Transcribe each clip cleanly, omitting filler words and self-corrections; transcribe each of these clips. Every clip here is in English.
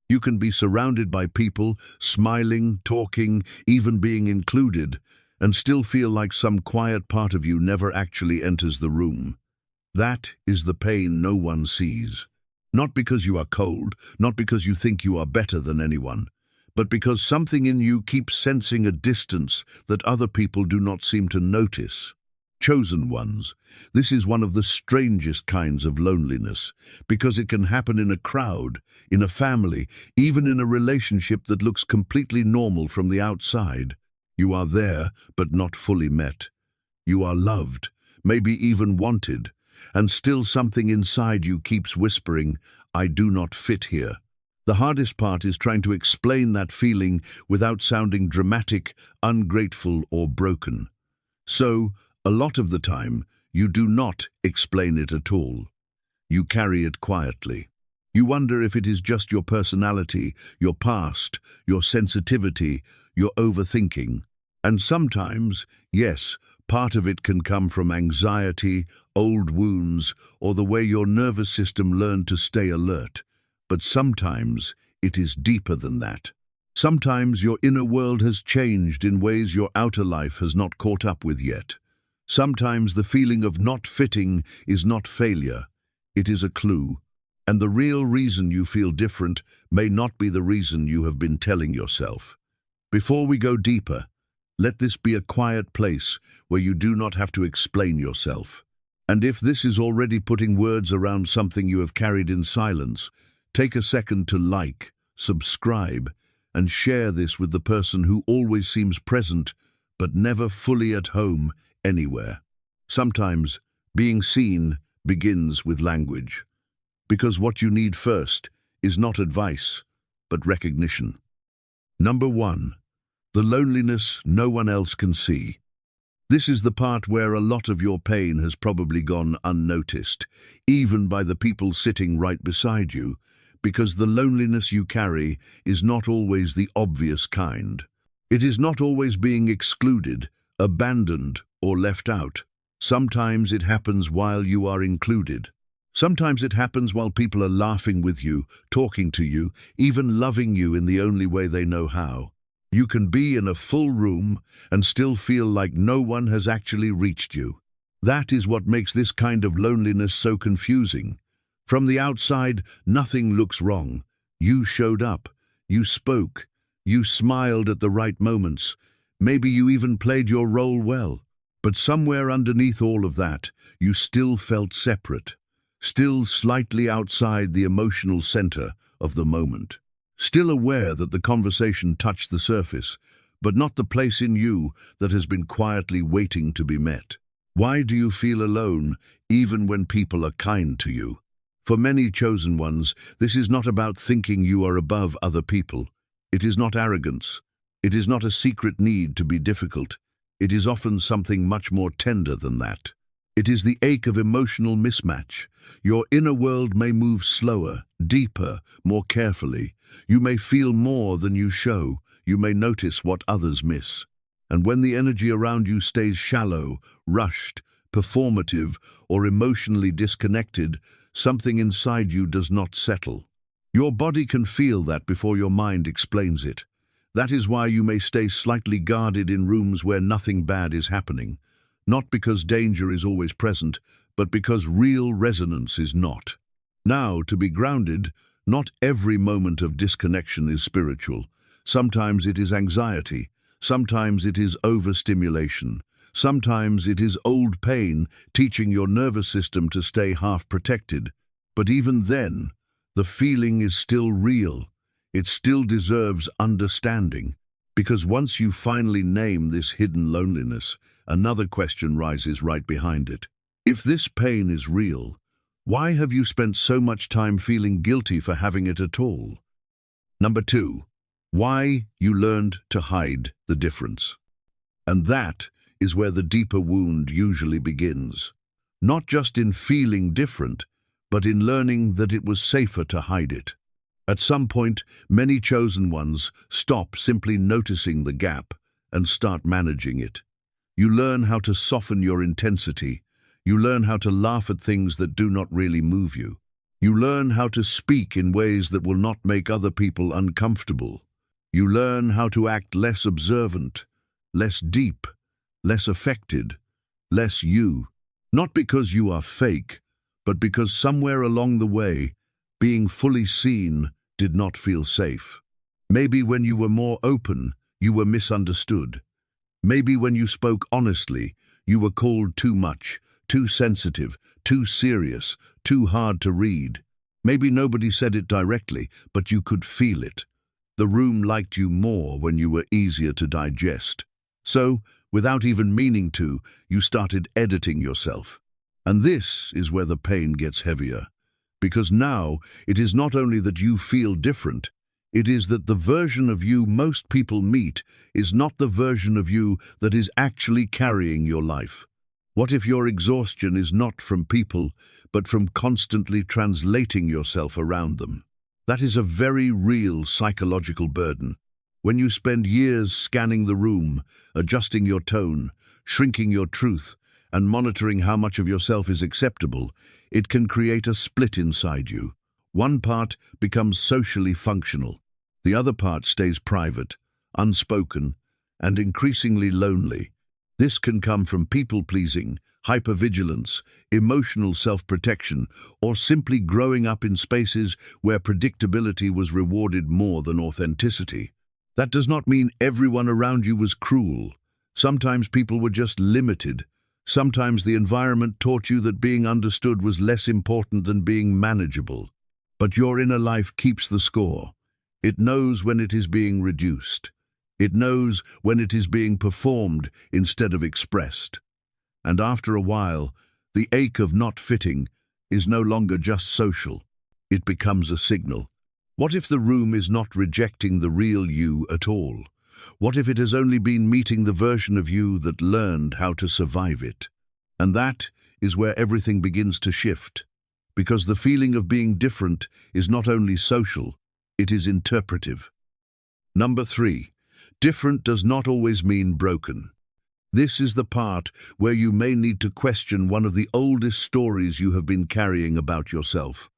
You can be surrounded by people, smiling, talking, even being included, and still feel like some quiet part of you never actually enters the room. That is the pain no one sees. Not because you are cold, not because you think you are better than anyone, but because something in you keeps sensing a distance that other people do not seem to notice. Chosen ones, this is one of the strangest kinds of loneliness, because it can happen in a crowd, in a family, even in a relationship that looks completely normal from the outside. You are there, but not fully met. You are loved, maybe even wanted, and still something inside you keeps whispering, "I do not fit here." The hardest part is trying to explain that feeling without sounding dramatic, ungrateful, or broken. So, a lot of the time, you do not explain it at all. You carry it quietly. You wonder if it is just your personality, your past, your sensitivity, your overthinking. And sometimes, yes, part of it can come from anxiety, old wounds, or the way your nervous system learned to stay alert. But sometimes it is deeper than that. Sometimes your inner world has changed in ways your outer life has not caught up with yet. Sometimes the feeling of not fitting is not failure, it is a clue. And the real reason you feel different may not be the reason you have been telling yourself. Before we go deeper, let this be a quiet place where you do not have to explain yourself. And if this is already putting words around something you have carried in silence, take a second to like, subscribe, and share this with the person who always seems present but never fully at home anywhere. Sometimes being seen begins with language, because what you need first is not advice, but recognition. Number 1. The loneliness no one else can see. This is the part where a lot of your pain has probably gone unnoticed, even by the people sitting right beside you, because the loneliness you carry is not always the obvious kind. It is not always being excluded, abandoned, or left out. Sometimes it happens while you are included. Sometimes it happens while people are laughing with you, talking to you, even loving you in the only way they know how. You can be in a full room and still feel like no one has actually reached you. That is what makes this kind of loneliness so confusing. From the outside, nothing looks wrong. You showed up, you spoke, you smiled at the right moments. Maybe you even played your role well. But somewhere underneath all of that, you still felt separate, still slightly outside the emotional center of the moment. Still aware that the conversation touched the surface, but not the place in you that has been quietly waiting to be met. Why do you feel alone, even when people are kind to you? For many chosen ones, this is not about thinking you are above other people. It is not arrogance. It is not a secret need to be difficult. It is often something much more tender than that. It is the ache of emotional mismatch. Your inner world may move slower, deeper, more carefully. You may feel more than you show. You may notice what others miss. And when the energy around you stays shallow, rushed, performative, or emotionally disconnected, something inside you does not settle. Your body can feel that before your mind explains it. That is why you may stay slightly guarded in rooms where nothing bad is happening. Not because danger is always present, but because real resonance is not. Now, to be grounded, not every moment of disconnection is spiritual. Sometimes it is anxiety. Sometimes it is overstimulation. Sometimes it is old pain teaching your nervous system to stay half-protected. But even then, the feeling is still real. It still deserves understanding. Because once you finally name this hidden loneliness, another question rises right behind it. If this pain is real, why have you spent so much time feeling guilty for having it at all? Number 2, why you learned to hide the difference. And that is where the deeper wound usually begins. Not just in feeling different, but in learning that it was safer to hide it. At some point, many chosen ones stop simply noticing the gap and start managing it. You learn how to soften your intensity. You learn how to laugh at things that do not really move you. You learn how to speak in ways that will not make other people uncomfortable. You learn how to act less observant, less deep, less affected, less you. Not because you are fake, but because somewhere along the way, being fully seen did not feel safe. Maybe when you were more open, you were misunderstood. Maybe when you spoke honestly, you were called too much, too sensitive, too serious, too hard to read. Maybe nobody said it directly, but you could feel it. The room liked you more when you were easier to digest. So, without even meaning to, you started editing yourself. And this is where the pain gets heavier. Because now, it is not only that you feel different, it is that the version of you most people meet is not the version of you that is actually carrying your life. What if your exhaustion is not from people, but from constantly translating yourself around them? That is a very real psychological burden. When you spend years scanning the room, adjusting your tone, shrinking your truth, and monitoring how much of yourself is acceptable, it can create a split inside you. One part becomes socially functional. The other part stays private, unspoken, and increasingly lonely. This can come from people-pleasing, hypervigilance, emotional self-protection, or simply growing up in spaces where predictability was rewarded more than authenticity. That does not mean everyone around you was cruel. Sometimes people were just limited. Sometimes the environment taught you that being understood was less important than being manageable. But your inner life keeps the score. It knows when it is being reduced. It knows when it is being performed instead of expressed. And after a while, the ache of not fitting is no longer just social. It becomes a signal. What if the room is not rejecting the real you at all? What if it has only been meeting the version of you that learned how to survive it? And that is where everything begins to shift. Because the feeling of being different is not only social, it is interpretive. Number 3. Different does not always mean broken. This is the part where you may need to question one of the oldest stories you have been carrying about yourself.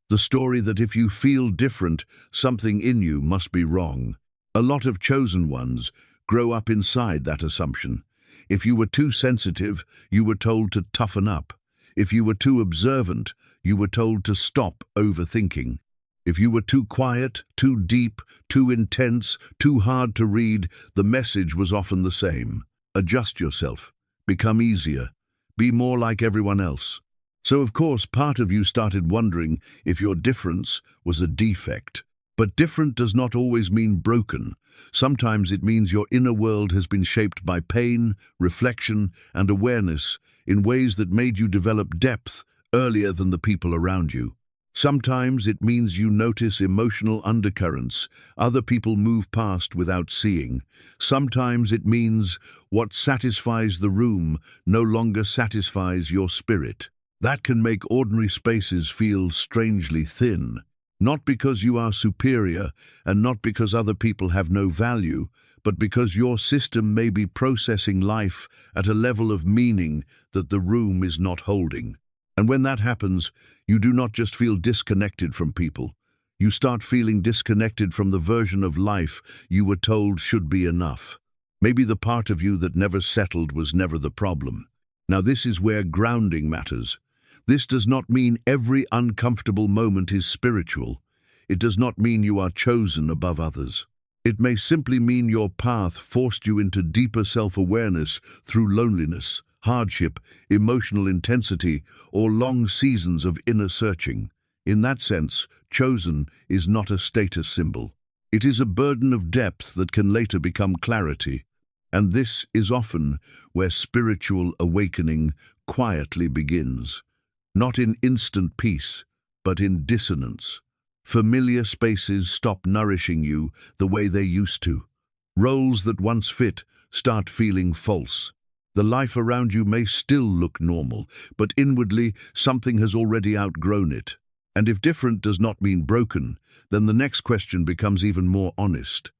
The story that if you feel different, something in you must be wrong. A lot of chosen ones grow up inside that assumption. If you were too sensitive, you were told to toughen up. If you were too observant, you were told to stop overthinking. If you were too quiet, too deep, too intense, too hard to read, the message was often the same. Adjust yourself. Become easier. Be more like everyone else. So, of course, part of you started wondering if your difference was a defect. But different does not always mean broken. Sometimes it means your inner world has been shaped by pain, reflection, and awareness in ways that made you develop depth earlier than the people around you. Sometimes it means you notice emotional undercurrents other people move past without seeing. Sometimes it means what satisfies the room no longer satisfies your spirit. That can make ordinary spaces feel strangely thin. Not because you are superior and not because other people have no value, but because your system may be processing life at a level of meaning that the room is not holding. And when that happens, you do not just feel disconnected from people. You start feeling disconnected from the version of life you were told should be enough. Maybe the part of you that never settled was never the problem. Now this is where grounding matters. This does not mean every uncomfortable moment is spiritual. It does not mean you are chosen above others. It may simply mean your path forced you into deeper self-awareness through loneliness, hardship, emotional intensity, or long seasons of inner searching. In that sense, chosen is not a status symbol. It is a burden of depth that can later become clarity. And this is often where spiritual awakening quietly begins. Not in instant peace, but in dissonance. Familiar spaces stop nourishing you the way they used to. Roles that once fit start feeling false. The life around you may still look normal, but inwardly something has already outgrown it. And if different does not mean broken, then the next question becomes even more honest.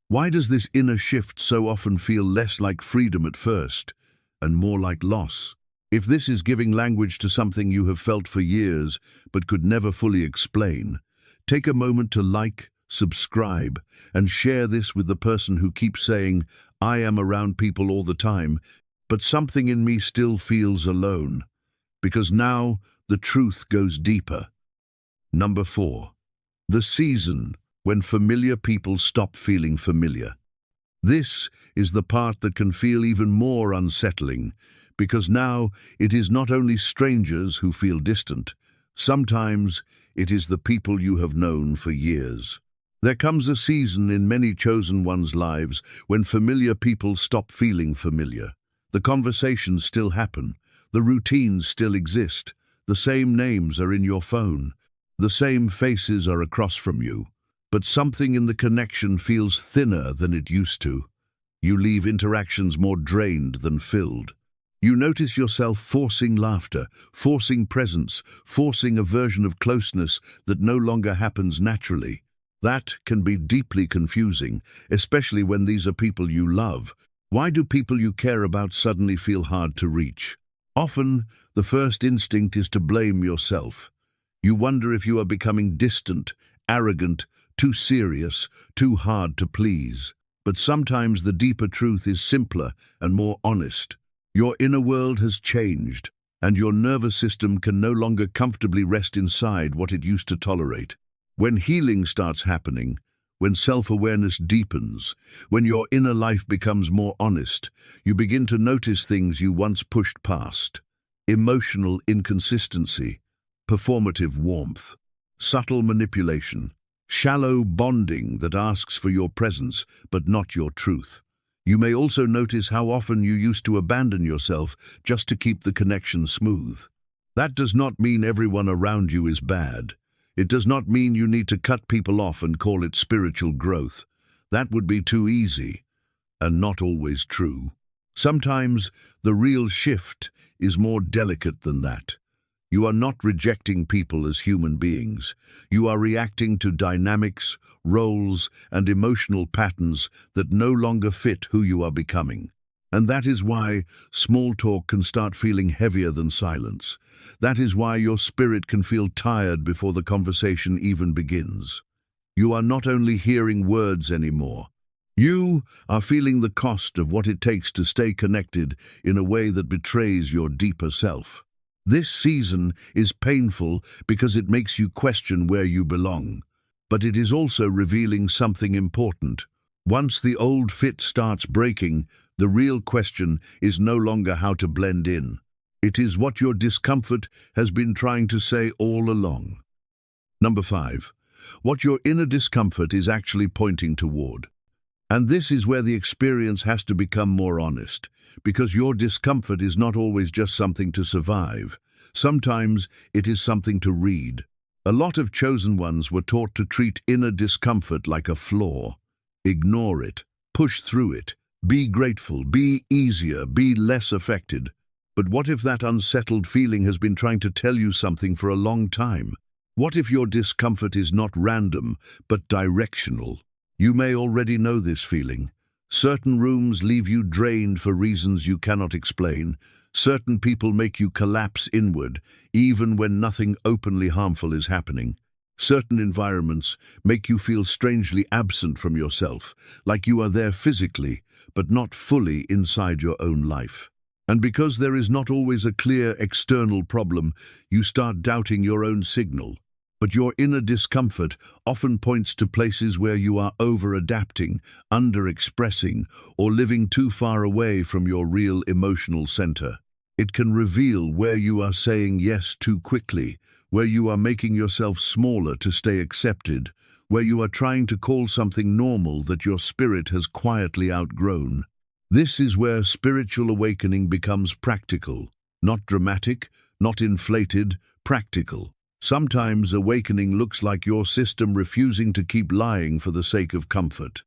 Why does this inner shift so often feel less like freedom at first, and more like loss? If this is giving language to something you have felt for years but could never fully explain, take a moment to like, subscribe, and share this with the person who keeps saying, "I am around people all the time, but something in me still feels alone." Because now the truth goes deeper. Number 4. The season when familiar people stop feeling familiar. This is the part that can feel even more unsettling, because now it is not only strangers who feel distant, sometimes it is the people you have known for years. There comes a season in many chosen ones' lives when familiar people stop feeling familiar. The conversations still happen, the routines still exist, the same names are in your phone, the same faces are across from you, but something in the connection feels thinner than it used to. You leave interactions more drained than filled. You notice yourself forcing laughter, forcing presence, forcing a version of closeness that no longer happens naturally. That can be deeply confusing, especially when these are people you love. Why do people you care about suddenly feel hard to reach? Often, the first instinct is to blame yourself. You wonder if you are becoming distant, arrogant, too serious, too hard to please. But sometimes the deeper truth is simpler and more honest. Your inner world has changed, and your nervous system can no longer comfortably rest inside what it used to tolerate. When healing starts happening, when self-awareness deepens, when your inner life becomes more honest, you begin to notice things you once pushed past. Emotional inconsistency, performative warmth, subtle manipulation, shallow bonding that asks for your presence but not your truth. You may also notice how often you used to abandon yourself just to keep the connection smooth. That does not mean everyone around you is bad. It does not mean you need to cut people off and call it spiritual growth. That would be too easy, and not always true. Sometimes the real shift is more delicate than that. You are not rejecting people as human beings. You are reacting to dynamics, roles, and emotional patterns that no longer fit who you are becoming. And that is why small talk can start feeling heavier than silence. That is why your spirit can feel tired before the conversation even begins. You are not only hearing words anymore. You are feeling the cost of what it takes to stay connected in a way that betrays your deeper self. This season is painful because it makes you question where you belong, but it is also revealing something important. Once the old fit starts breaking, the real question is no longer how to blend in. It is what your discomfort has been trying to say all along. Number 5. What your inner discomfort is actually pointing toward. And this is where the experience has to become more honest, because your discomfort is not always just something to survive. Sometimes it is something to read. A lot of chosen ones were taught to treat inner discomfort like a flaw. Ignore it, push through it, be grateful, be easier, be less affected. But what if that unsettled feeling has been trying to tell you something for a long time? What if your discomfort is not random, but directional? You may already know this feeling. Certain rooms leave you drained for reasons you cannot explain. Certain people make you collapse inward, even when nothing openly harmful is happening. Certain environments make you feel strangely absent from yourself, like you are there physically, but not fully inside your own life. And because there is not always a clear external problem, you start doubting your own signal. But your inner discomfort often points to places where you are over-adapting, under-expressing, or living too far away from your real emotional center. It can reveal where you are saying yes too quickly, where you are making yourself smaller to stay accepted, where you are trying to call something normal that your spirit has quietly outgrown. This is where spiritual awakening becomes practical, not dramatic, not inflated, practical. Sometimes awakening looks like your system refusing to keep lying for the sake of comfort.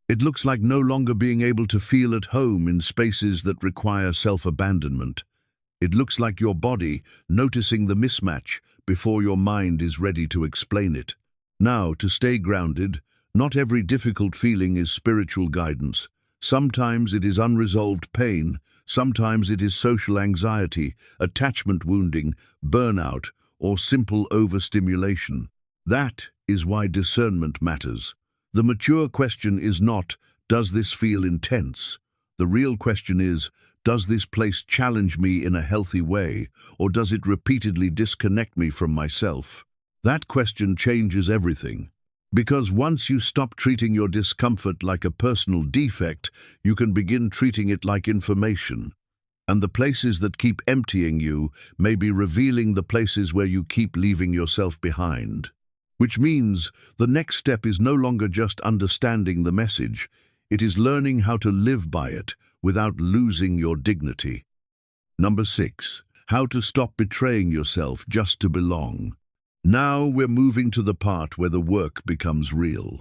It looks like no longer being able to feel at home in spaces that require self-abandonment. It looks like your body noticing the mismatch before your mind is ready to explain it. Now, to stay grounded, not every difficult feeling is spiritual guidance. Sometimes it is unresolved pain, Sometimes it is social anxiety, attachment wounding, burnout, or simple overstimulation. That is why discernment matters. The mature question is not, does this feel intense? The real question is, does this place challenge me in a healthy way, or does it repeatedly disconnect me from myself? That question changes everything. Because once you stop treating your discomfort like a personal defect, you can begin treating it like information. And the places that keep emptying you may be revealing the places where you keep leaving yourself behind. Which means the next step is no longer just understanding the message, it is learning how to live by it without losing your dignity. Number 6. How to stop betraying yourself just to belong. Now we're moving to the part where the work becomes real.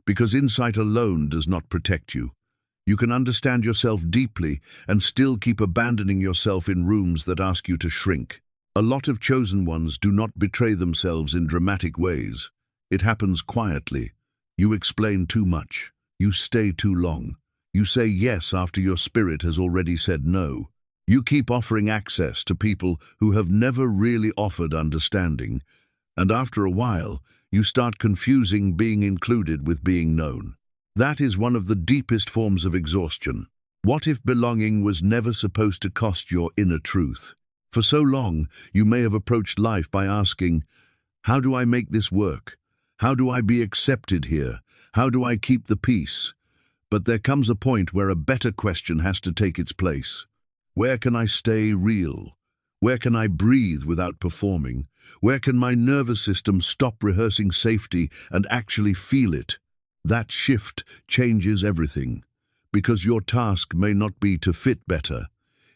Because insight alone does not protect you. You can understand yourself deeply and still keep abandoning yourself in rooms that ask you to shrink. A lot of chosen ones do not betray themselves in dramatic ways. It happens quietly. You explain too much. You stay too long. You say yes after your spirit has already said no. You keep offering access to people who have never really offered understanding. And after a while, you start confusing being included with being known. That is one of the deepest forms of exhaustion. What if belonging was never supposed to cost your inner truth? For so long, you may have approached life by asking, how do I make this work? How do I be accepted here? How do I keep the peace? But there comes a point where a better question has to take its place. Where can I stay real? Where can I breathe without performing? Where can my nervous system stop rehearsing safety and actually feel it? That shift changes everything, because your task may not be to fit better.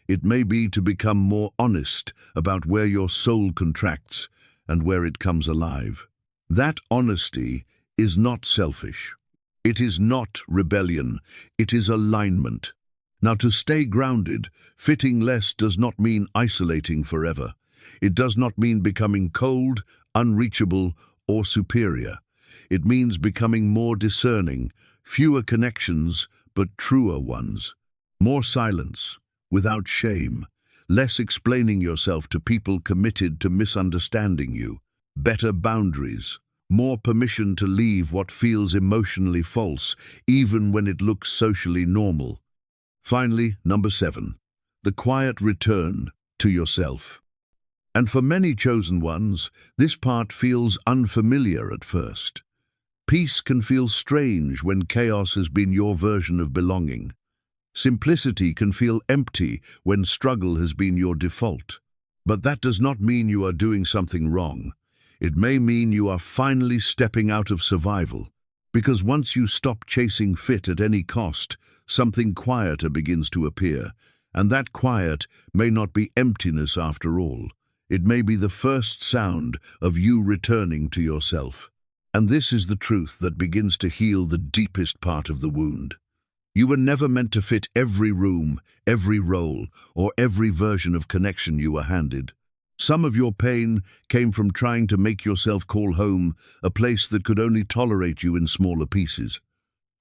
It may be to become more honest about where your soul contracts and where it comes alive. That honesty is not selfish. It is not rebellion. It is alignment. Now, to stay grounded, fitting less does not mean isolating forever. It does not mean becoming cold, unreachable, or superior. It means becoming more discerning, fewer connections, but truer ones. More silence, without shame. Less explaining yourself to people committed to misunderstanding you. Better boundaries. More permission to leave what feels emotionally false, even when it looks socially normal. Finally, number 7. The quiet return to yourself. And for many chosen ones, this part feels unfamiliar at first. Peace can feel strange when chaos has been your version of belonging. Simplicity can feel empty when struggle has been your default. But that does not mean you are doing something wrong. It may mean you are finally stepping out of survival. Because once you stop chasing fit at any cost, something quieter begins to appear. And that quiet may not be emptiness after all. It may be the first sound of you returning to yourself. And this is the truth that begins to heal the deepest part of the wound. You were never meant to fit every room, every role, or every version of connection you were handed. Some of your pain came from trying to make yourself call home a place that could only tolerate you in smaller pieces.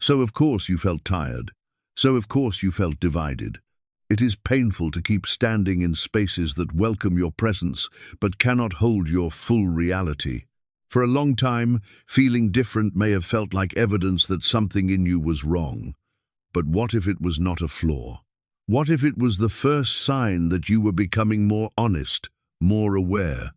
So of course you felt tired. So of course you felt divided. It is painful to keep standing in spaces that welcome your presence but cannot hold your full reality. For a long time, feeling different may have felt like evidence that something in you was wrong. But what if it was not a flaw? What if it was the first sign that you were becoming more honest, more aware,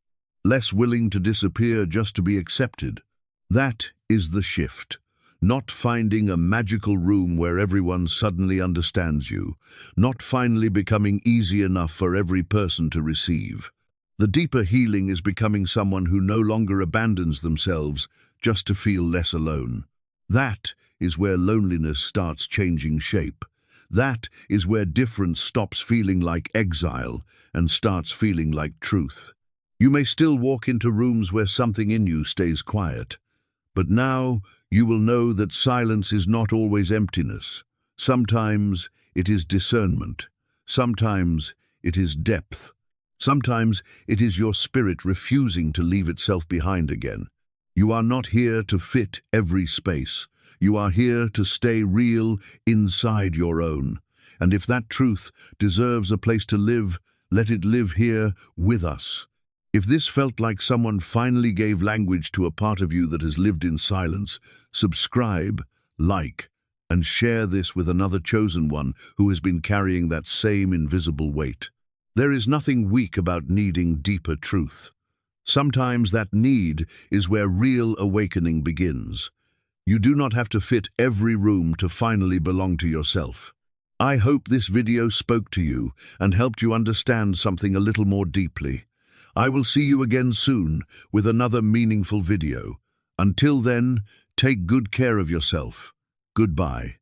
less willing to disappear just to be accepted? That is the shift. Not finding a magical room where everyone suddenly understands you, not finally becoming easy enough for every person to receive. The deeper healing is becoming someone who no longer abandons themselves just to feel less alone. That is where loneliness starts changing shape. That is where difference stops feeling like exile and starts feeling like truth. You may still walk into rooms where something in you stays quiet, but now you will know that silence is not always emptiness. Sometimes it is discernment. Sometimes it is depth. Sometimes it is your spirit refusing to leave itself behind again. You are not here to fit every space. You are here to stay real inside your own. And if that truth deserves a place to live, let it live here with us. If this felt like someone finally gave language to a part of you that has lived in silence, subscribe, like, and share this with another chosen one who has been carrying that same invisible weight. There is nothing weak about needing deeper truth. Sometimes that need is where real awakening begins. You do not have to fit every room to finally belong to yourself. I hope this video spoke to you and helped you understand something a little more deeply. I will see you again soon with another meaningful video. Until then, take good care of yourself. Goodbye.